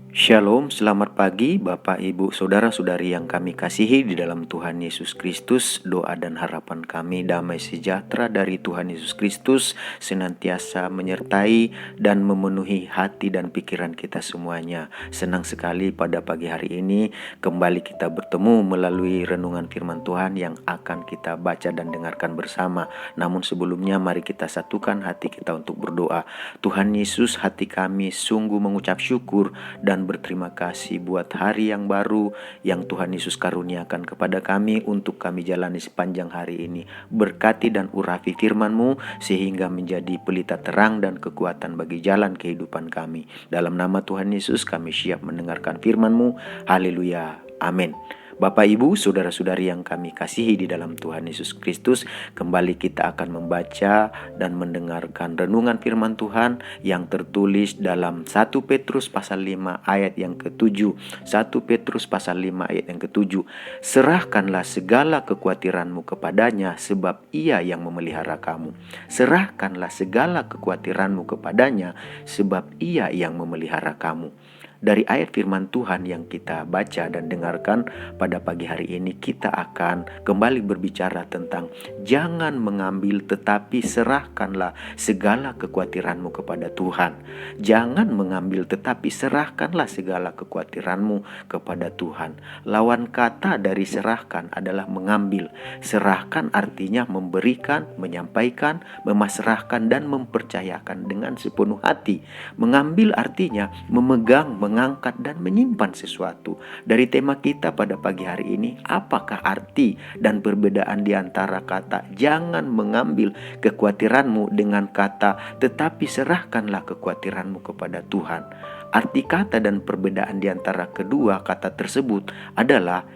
Shalom, selamat pagi Bapak, Ibu, Saudara-saudari yang kami kasihi di dalam Tuhan Yesus Kristus. Doa dan harapan kami damai sejahtera dari Tuhan Yesus Kristus senantiasa menyertai dan memenuhi hati dan pikiran kita semuanya. Senang sekali pada pagi hari ini kembali kita bertemu melalui renungan firman Tuhan yang akan kita baca dan dengarkan bersama. Namun sebelumnya mari kita satukan hati kita untuk berdoa. Tuhan Yesus, hati kami sungguh mengucap syukur dan berterima kasih buat hari yang baru yang Tuhan Yesus karuniakan kepada kami untuk kami jalani sepanjang hari ini. Berkati dan urapi firman-Mu sehingga menjadi pelita terang dan kekuatan bagi jalan kehidupan kami. Dalam nama Tuhan Yesus kami siap mendengarkan firman-Mu. Haleluya. Amin. Bapak, Ibu, Saudara-saudari yang kami kasihi di dalam Tuhan Yesus Kristus, kembali kita akan membaca dan mendengarkan renungan firman Tuhan yang tertulis dalam 1 Petrus pasal 5 ayat yang ke-7. 1 Petrus pasal 5 ayat yang ke-7. Serahkanlah segala kekhawatiranmu kepadanya sebab ia yang memelihara kamu. Serahkanlah segala kekhawatiranmu kepadanya sebab ia yang memelihara kamu. Dari ayat firman Tuhan yang kita baca dan dengarkan pada pagi hari ini, kita akan kembali berbicara tentang jangan mengambil tetapi serahkanlah segala kekhawatiranmu kepada Tuhan. Jangan mengambil tetapi serahkanlah segala kekhawatiranmu kepada Tuhan. Lawan kata dari serahkan adalah mengambil. Serahkan artinya memberikan, menyampaikan, memasrahkan dan mempercayakan dengan sepenuh hati. Mengambil artinya memegang, mengangkat dan menyimpan sesuatu. Dari tema kita pada pagi hari ini, apakah arti dan perbedaan di antara kata jangan mengambil kekhawatiranmu dengan kata tetapi serahkanlah kekhawatiranmu kepada Tuhan? Arti kata dan perbedaan di antara kedua kata tersebut adalah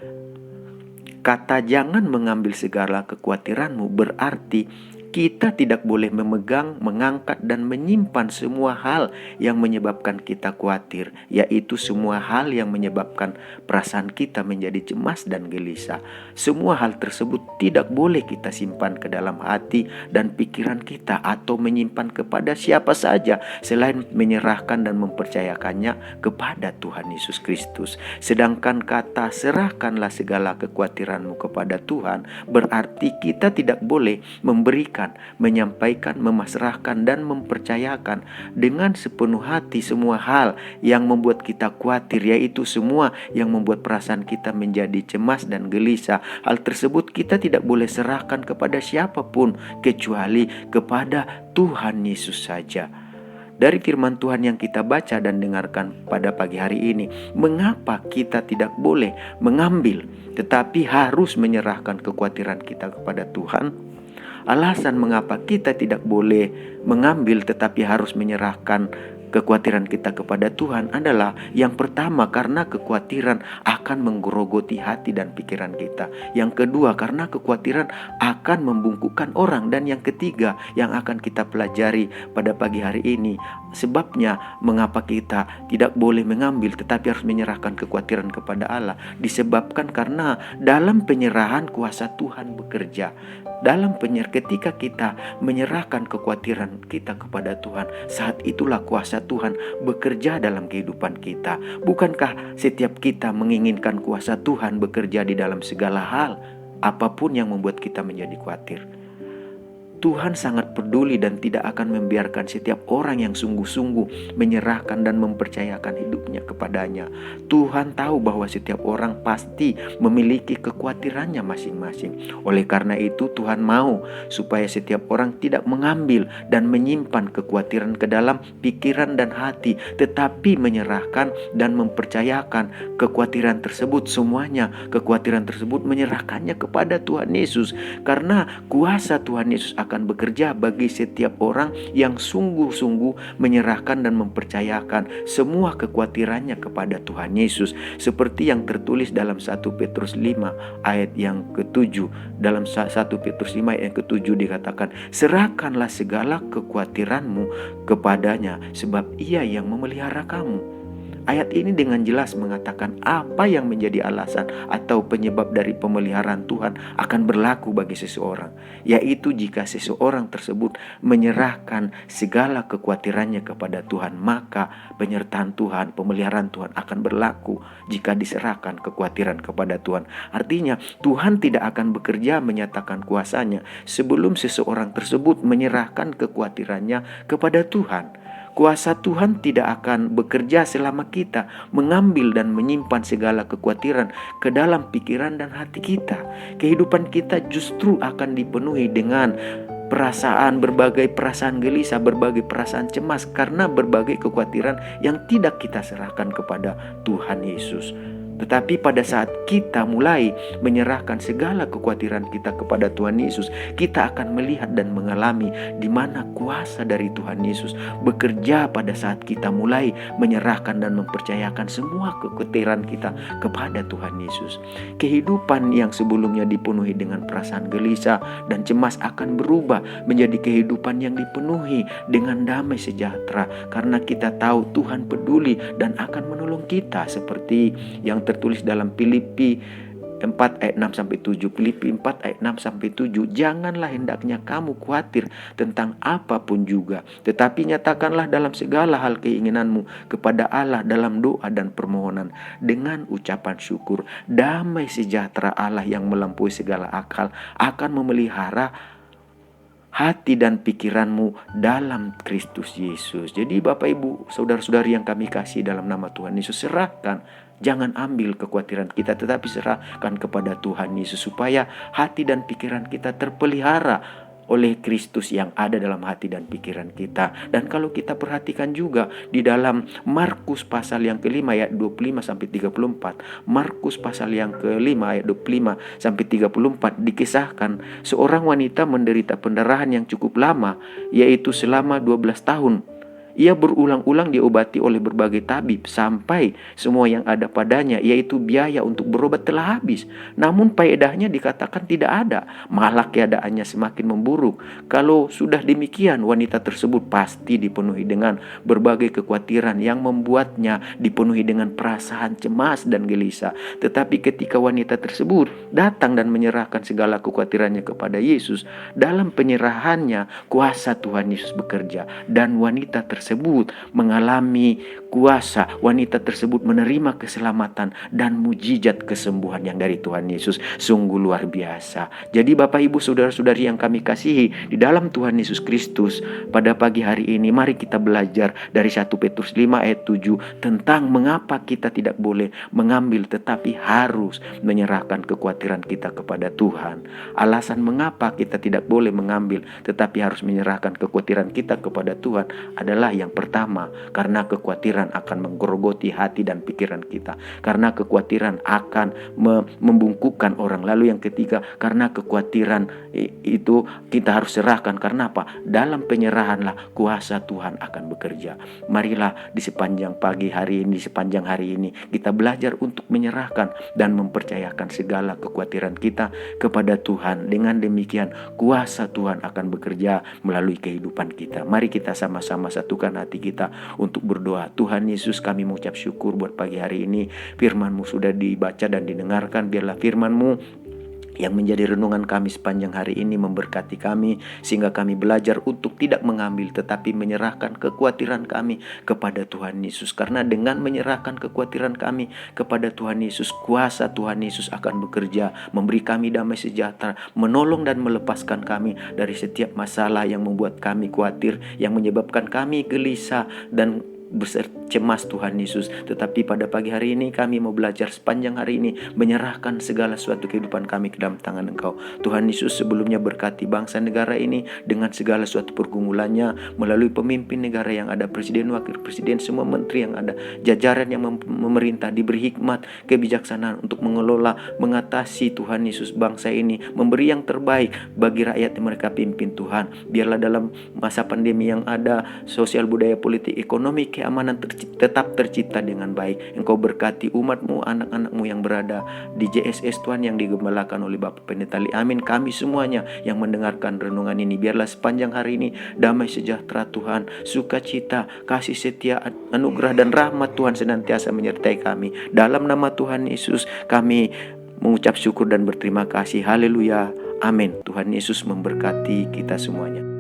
kata jangan mengambil segala kekhawatiranmu berarti kita tidak boleh memegang, mengangkat dan menyimpan semua hal yang menyebabkan kita khawatir, yaitu semua hal yang menyebabkan perasaan kita menjadi cemas dan gelisah. Semua hal tersebut tidak boleh kita simpan ke dalam hati dan pikiran kita atau menyimpan kepada siapa saja selain menyerahkan dan mempercayakannya kepada Tuhan Yesus Kristus. Sedangkan kata serahkanlah segala kekhawatiranmu kepada Tuhan berarti kita tidak boleh memberikan, menyampaikan, memasrahkan dan mempercayakan dengan sepenuh hati semua hal yang membuat kita khawatir, yaitu semua yang membuat perasaan kita menjadi cemas dan gelisah. Hal tersebut kita tidak boleh serahkan kepada siapapun kecuali kepada Tuhan Yesus saja. Dari firman Tuhan yang kita baca dan dengarkan pada pagi hari ini, mengapa kita tidak boleh mengambil tetapi harus menyerahkan kekhawatiran kita kepada Tuhan? Alasan mengapa kita tidak boleh mengambil tetapi harus menyerahkan kekhawatiran kita kepada Tuhan adalah yang pertama karena kekhawatiran akan menggerogoti hati dan pikiran kita. Yang kedua karena kekhawatiran akan membungkukkan orang. Dan yang ketiga yang akan kita pelajari pada pagi hari ini, sebabnya mengapa kita tidak boleh mengambil tetapi harus menyerahkan kekhawatiran kepada Allah, disebabkan karena dalam penyerahan kuasa Tuhan bekerja. Ketika kita menyerahkan kekhawatiran kita kepada Tuhan, saat itulah kuasa Tuhan bekerja dalam kehidupan kita. Bukankah setiap kita menginginkan kuasa Tuhan bekerja di dalam segala hal, apapun yang membuat kita menjadi khawatir? Tuhan sangat peduli dan tidak akan membiarkan setiap orang yang sungguh-sungguh menyerahkan dan mempercayakan hidupnya kepadanya. Tuhan tahu bahwa setiap orang pasti memiliki kekhawatirannya masing-masing. Oleh karena itu Tuhan mau supaya setiap orang tidak mengambil dan menyimpan kekhawatiran ke dalam pikiran dan hati, tetapi menyerahkan dan mempercayakan kekhawatiran tersebut semuanya. Kekhawatiran tersebut menyerahkannya kepada Tuhan Yesus, karena kuasa Tuhan Yesus akan bekerja bagi setiap orang yang sungguh-sungguh menyerahkan dan mempercayakan semua kekhawatirannya kepada Tuhan Yesus. Seperti yang tertulis dalam 1 Petrus 5 ayat yang ke-7. Dalam 1 Petrus 5 ayat yang ke-7 dikatakan, serahkanlah segala kekhawatiranmu kepadanya sebab ia yang memelihara kamu. Ayat ini dengan jelas mengatakan apa yang menjadi alasan atau penyebab dari pemeliharaan Tuhan akan berlaku bagi seseorang, yaitu jika seseorang tersebut menyerahkan segala kekhawatirannya kepada Tuhan, maka penyertaan Tuhan, pemeliharaan Tuhan akan berlaku jika diserahkan kekhawatiran kepada Tuhan. Artinya Tuhan tidak akan bekerja menyatakan kuasanya sebelum seseorang tersebut menyerahkan kekhawatirannya kepada Tuhan. Kuasa Tuhan tidak akan bekerja selama kita mengambil dan menyimpan segala kekhawatiran ke dalam pikiran dan hati kita. Kehidupan kita justru akan dipenuhi dengan berbagai perasaan gelisah, berbagai perasaan cemas karena berbagai kekhawatiran yang tidak kita serahkan kepada Tuhan Yesus. Tetapi pada saat kita mulai menyerahkan segala kekhawatiran kita kepada Tuhan Yesus, kita akan melihat dan mengalami di mana kuasa dari Tuhan Yesus bekerja pada saat kita mulai menyerahkan dan mempercayakan semua kekhawatiran kita kepada Tuhan Yesus. Kehidupan yang sebelumnya dipenuhi dengan perasaan gelisah dan cemas akan berubah menjadi kehidupan yang dipenuhi dengan damai sejahtera karena kita tahu Tuhan peduli dan akan menolong kita, seperti yang tertulis dalam Filipi 4 ayat 6-7. Filipi 4 ayat 6-7. Janganlah hendaknya kamu khawatir tentang apapun juga, tetapi nyatakanlah dalam segala hal keinginanmu kepada Allah dalam doa dan permohonan dengan ucapan syukur. Damai sejahtera Allah yang melampaui segala akal akan memelihara hati dan pikiranmu dalam Kristus Yesus. Jadi Bapak Ibu, saudara-saudari yang kami kasih dalam nama Tuhan Yesus, serahkan. Jangan ambil kekhawatiran kita, tetapi serahkan kepada Tuhan Yesus supaya hati dan pikiran kita terpelihara oleh Kristus yang ada dalam hati dan pikiran kita. Dan kalau kita perhatikan juga di dalam Markus pasal yang ke-5 ayat 25-34, Markus pasal yang ke-5 ayat 25-34 dikisahkan seorang wanita menderita pendarahan yang cukup lama, yaitu selama 12 tahun. Ia berulang-ulang diobati oleh berbagai tabib sampai semua yang ada padanya, yaitu biaya untuk berobat, telah habis. Namun faedahnya dikatakan tidak ada, malah keadaannya semakin memburuk. Kalau sudah demikian, wanita tersebut pasti dipenuhi dengan berbagai kekhawatiran yang membuatnya dipenuhi dengan perasaan cemas dan gelisah. Tetapi ketika wanita tersebut datang dan menyerahkan segala kekhawatirannya kepada Yesus, dalam penyerahannya kuasa Tuhan Yesus bekerja dan wanita tersebut mengalami kuasa. Wanita tersebut menerima keselamatan dan mujizat kesembuhan yang dari Tuhan Yesus. Sungguh luar biasa. Jadi Bapak Ibu saudara-saudari yang kami kasihi di dalam Tuhan Yesus Kristus, pada pagi hari ini mari kita belajar dari 1 Petrus 5 ayat 7 tentang mengapa kita tidak boleh mengambil tetapi harus menyerahkan kekhawatiran kita kepada Tuhan. Alasan mengapa kita tidak boleh mengambil tetapi harus menyerahkan kekhawatiran kita kepada Tuhan adalah yang pertama, karena kekhawatiran akan menggerogoti hati dan pikiran kita. Karena kekhawatiran akan membungkukkan orang. Lalu yang ketiga, karena kekhawatiran itu kita harus serahkan. Karena apa? Dalam penyerahanlah kuasa Tuhan akan bekerja. Marilah di sepanjang pagi hari ini, di sepanjang hari ini kita belajar untuk menyerahkan dan mempercayakan segala kekhawatiran kita kepada Tuhan. Dengan demikian kuasa Tuhan akan bekerja melalui kehidupan kita. Mari kita sama-sama satukan hati kita untuk berdoa. Tuhan Yesus, kami mengucap syukur buat pagi hari ini. Firman-Mu sudah dibaca dan didengarkan. Biarlah firman-Mu yang menjadi renungan kami sepanjang hari ini memberkati kami, sehingga kami belajar untuk tidak mengambil tetapi menyerahkan kekhawatiran kami kepada Tuhan Yesus. Karena dengan menyerahkan kekhawatiran kami kepada Tuhan Yesus, kuasa Tuhan Yesus akan bekerja, memberi kami damai sejahtera, menolong dan melepaskan kami dari setiap masalah yang membuat kami khawatir, yang menyebabkan kami gelisah dan bercemas Tuhan Yesus. Tetapi pada pagi hari ini kami mau belajar sepanjang hari ini menyerahkan segala sesuatu kehidupan kami ke dalam tangan Engkau. Tuhan Yesus sebelumnya berkati bangsa negara ini dengan segala suatu pergumulannya melalui pemimpin negara yang ada, presiden, wakil presiden, semua menteri yang ada, jajaran yang memerintah, diberi hikmat, kebijaksanaan untuk mengelola, mengatasi Tuhan Yesus bangsa ini, memberi yang terbaik bagi rakyat yang mereka pimpin Tuhan. Biarlah dalam masa pandemi yang ada, sosial, budaya, politik, ekonomi, keamanan tetap tercipta dengan baik. Engkau berkati umat-Mu, anak-anak-Mu yang berada di JSS Tuhan, yang digembalakan oleh Bapak Pendeta Lee. Amin. Kami semuanya yang mendengarkan renungan ini, biarlah sepanjang hari ini damai sejahtera Tuhan, sukacita, kasih setia, anugerah dan rahmat Tuhan senantiasa menyertai kami. Dalam nama Tuhan Yesus kami mengucap syukur dan berterima kasih. Haleluya. Amin. Tuhan Yesus memberkati kita semuanya.